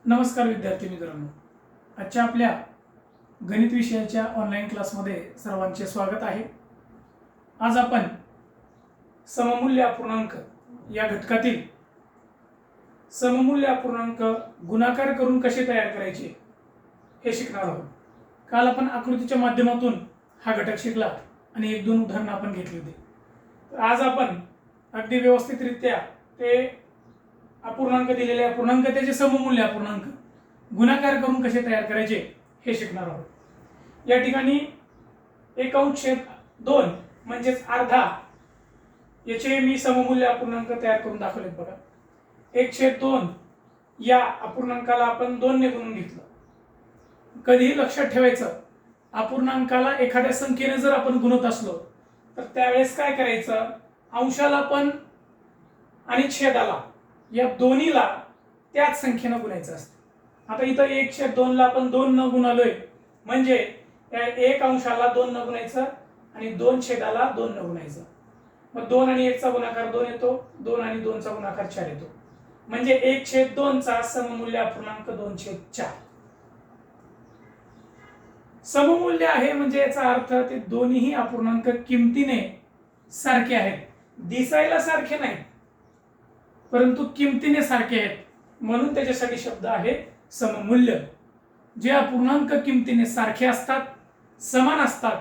नमस्कार विद्यार्थी मित्रांनो, आजच्या आपल्या गणित विषयाच्या ऑनलाईन क्लासमध्ये सर्वांचे स्वागत आहे। आज आपण सममूल्य अपूर्णांक या घटकातील सममूल्य अपूर्णांक गुणाकार करून कसे तयार करायचे हे शिकणार आहोत। काल आपण आकृतीच्या माध्यमातून हा घटक शिकला आणि एक दोन उदाहरणं आपण घेतली होती। तर आज आपण अगदी व्यवस्थितरित्या ते अपूर्णांक दिलेले अपूर्णांक त्याचे सममूल्य अपूर्णांक गुणाकार करून कसे तयार करायचे हे शिकणार आहोत। या ठिकाणी 1/2 म्हणजेच अर्धा याचे मी सममूल्य अपूर्णांक तयार करून दाखवलेत बघा। 1/2 या अपूर्णांकाला आपण 2 ने गुणून घेतलं। कधीही लक्षात ठेवायचं, अपूर्णांकाला एखाद्या संख्येने जर आपण गुणत असलो तर त्यावेळेस काय करायचं, अंशाला पण आणि छेदाला या दोन्हीला त्याच संख्येने गुणायचं असतं। आता इथं 1/2 ला आपण 2 न गुणालोय म्हणजे या 1 अंशाला 2 न गुणायचं आणि 2 छेदाला 2 न गुणायचं। मग 2 आणि 1 चा गुणाकार 2 येतो, 2 आणि 2 चा गुणाकार 4 येतो। म्हणजे 1/2 चा सममूल्य अपूर्णांक 2/4। सममूल्य आहे म्हणजे याचा अर्थ ते दोन्ही अपूर्णांक किमतीने सारखे आहेत, दिसायला सारखे नाहीत परंतु किमतीने सारखे आहेत, म्हणून त्याच्यासाठी शब्द आहे सममूल्य। जे अपूर्णांक किमतीने सारखे असतात, समान असतात,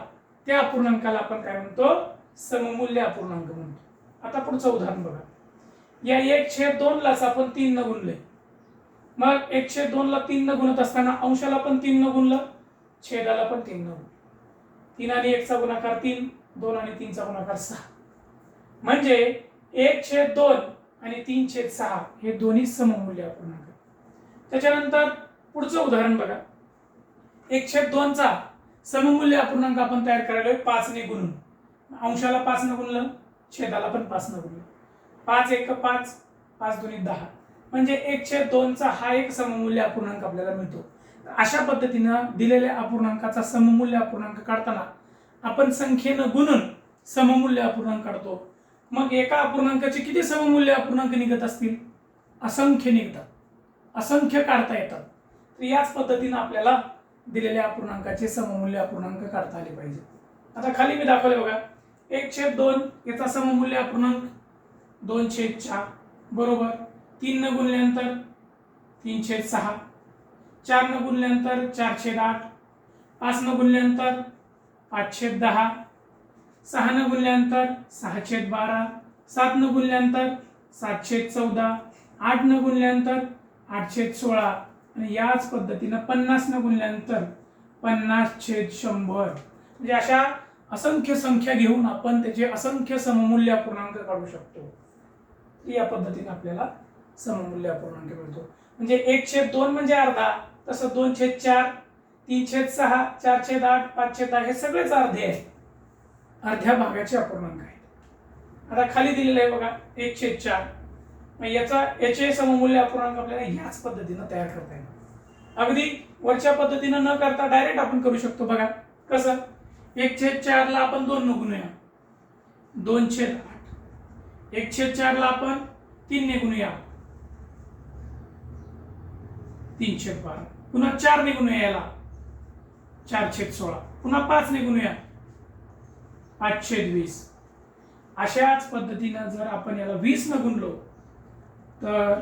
त्या अपूर्णांकाला आपण काय म्हणतो, सममूल्य अपूर्णांक म्हणतो। आता पुढचं उदाहरण बघा। या 1/2 लाच आपण 3 न गुणले। मग 1/2 ला 3 न गुणत असताना अंशाला पण 3 न गुणलं, छेदाला पण 3 न गुणलं। 3 आणि 1 चा गुणाकार 3, 2 आणि 3 चा गुणाकार 6। म्हणजे 1/2 आणि 3/6 हे दोन्ही सममूल्य अपूर्णांक। त्याच्यानंतर पुढचं उदाहरण बघा। 1/2 चा सममूल्य अपूर्णांक आपण तयार करायला 5 ने गुणून। अंशाला 5 न गुणलं, छेदाला पण 5 न गुणलं। 5 1 5, 5 2 10 म्हणजे 1/2 चा हा एक सममूल्य अपूर्णांक आपल्याला मिळतो। अशा पद्धतीने दिलेल्या अपूर्णांकाचा सममूल्य अपूर्णांक काढताना आपण संख्येने गुणून सममूल्य अपूर्णांक काढतो। मग एका अपूर्णांकाचे किती सममूल्य अपूर्णांक निघत असतील, असंख्य निघतात, असंख्य काढता येतात। तर याच पद्धतीने आपल्याला दिलेल्या अपूर्णांकाचे सममूल्य अपूर्णांक काढता आले पाहिजे। आता खाली मी दाखवले बघा, 1/2 याचा सममूल्य अपूर्णांक 2/4 बरोबर 3 न गुणल्यानंतर 3/6, 4 न गुणल्यानंतर 4/8, 5 न गुणल्यानंतर 5/10, 6 न गुणल्यानंतर 6/12, 7 न गुणल्यानंतर 7/14, 8 न गुणल्यानंतर 8/16 आणि याच पद्धतीने 50 न गुणल्यानंतर 50/100। म्हणजे अशा असंख्य संख्या घेऊन आपण त्याचे असंख्य सममूल्य अपूर्णांक काढू शकतो। या पद्धतीने आपल्याला सममूल्य अपूर्णांक मिळतो। म्हणजे 1/2 म्हणजे अर्धा, तसं 2/4, 3/6, 4/8, 5/10 हे सगळेच अर्धे आहेत, अर्ध्या भागाचे अपूर्णांक आहेत। आता खाली दिलेलं आहे बघा 1/4, याचे सममूल्य अपूर्णांक आपल्याला ह्याच पद्धतीने तयार करता येईल। अगदी वरच्या पद्धतीने न करता डायरेक्ट आपण करू शकतो बघा। कसं, 1/4 ला आपण 2 न गुणूया, 2/8। 1/4 ला आपण 3 ने गुणूया, 3/12। पुन्हा 4 ने गुणूया याला, 4/16। पुन्हा 5 ने गुणूया, 5/20। अशाच पद्धतीने जर आपण याला 20 न गुणलो तर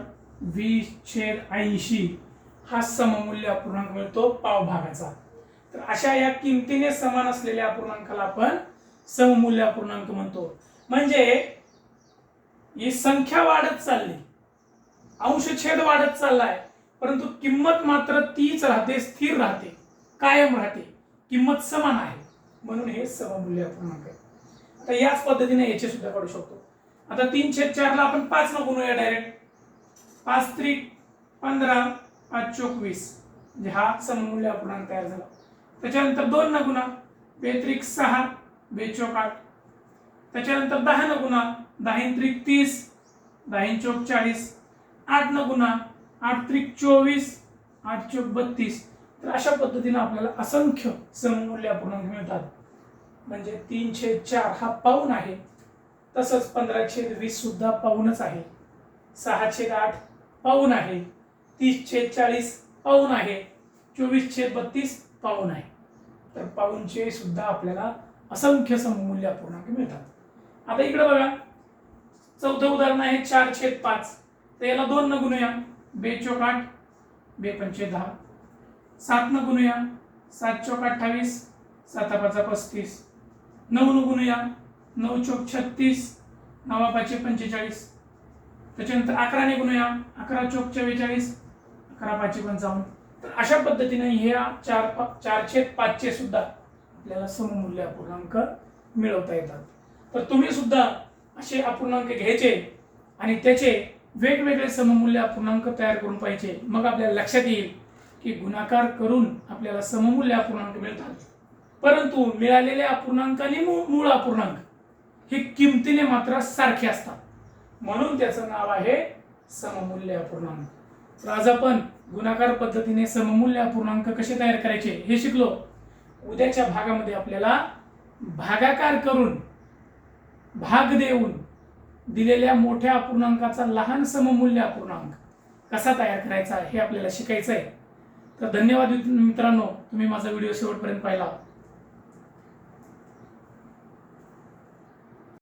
20/80 हा सममूल्य अपूर्णांक मिळतो, पाव भागाचा। तर अशा या किमतीने समान असलेल्या अपूर्णांकाला आपण सममूल्य अपूर्णांक म्हणतो। म्हणजे ही संख्या वाढत चालली, अंश छेद वाढत चाललाय, परंतु किंमत मात्र तीच राहते, स्थिर राहते, कायम राहते, किंमत समान आहे, म्हणून हे सममूल्य अपूर्णांक आहे। आता याच पद्धतीने याचे सुद्धा काढू शकतो। आता 3/4 ला आपण 5 न गुणूया डायरेक्ट, 5×3 15, 5×4 20 म्हणजे हा सममूल्य अपूर्णांक तयार झाला। त्याच्यानंतर 2 न गुणा, 2×3 6, 2×4 8। त्याच्यानंतर 10 न गुणा, 10×3 30, 10×4 40, 8 न गुणा, 8×3 24, 8×4 32। तर अशा पद्धतीने आपल्याला असंख्य सममूल्य अपूर्णांक मिळतात। म्हणजे 3/4 हा पाऊण आहे, तसंच 15/20 सुद्धा पाऊणच आहे, 6/8 पाऊण आहे, 30/40 पाऊण आहे, 24/32 पाऊण आहे. तर पाऊणचे सुद्धा आपल्याला असंख्य सममूल्य अपूर्णांक मिळतात. आता इकडे बघा, चौथं उदाहरण आहे 4/5. तर याला 2 न गुणूया, 2 चोक 8, 2 पंचे 10. 7 न गुणूया, 7 चोक 28, 7 पाचा 35. 9 न गुणूया, 9 चोक 36, 9 पाचे 45. त्याच्यानंतर 11 ने गुणूया, 11 चोक 44, 11 पाचे 55. तर अशा पद्धतीने ह्या 4/5 चे सुद्धा आपल्याला सममूल्य अपूर्णांक मिळवता येतात. तर तुम्ही सुद्धा असे अपूर्णांक घ्यायचे आणि त्याचे वेगवेगळे सममूल्य अपूर्णांक तयार करून पाहिजे. मग आपल्याला लक्षात येईल की गुणाकार करून आपल्याला सममूल्य अपूर्णांक मिळतात, परंतु मिळालेले अपूर्णांक आणि मूळ अपूर्णांक हे किमतीने मात्र सारखे असतात, म्हणून त्याचं नाव आहे सममूल्य अपूर्णांक. तर आज आपण गुणाकार पद्धतीने सममूल्य अपूर्णांक कसे तयार करायचे हे शिकलो. उद्याच्या भागामध्ये आपल्याला भागाकार करून, भाग देऊन दिलेल्या मोठ्या अपूर्णांकाचा लहान सममूल्य अपूर्णांक कसा तयार करायचा हे आपल्याला शिकायचं आहे. तर धन्यवाद मित्रांनो, तुम्ही माझा व्हिडिओ शेवटपर्यंत पाहिला.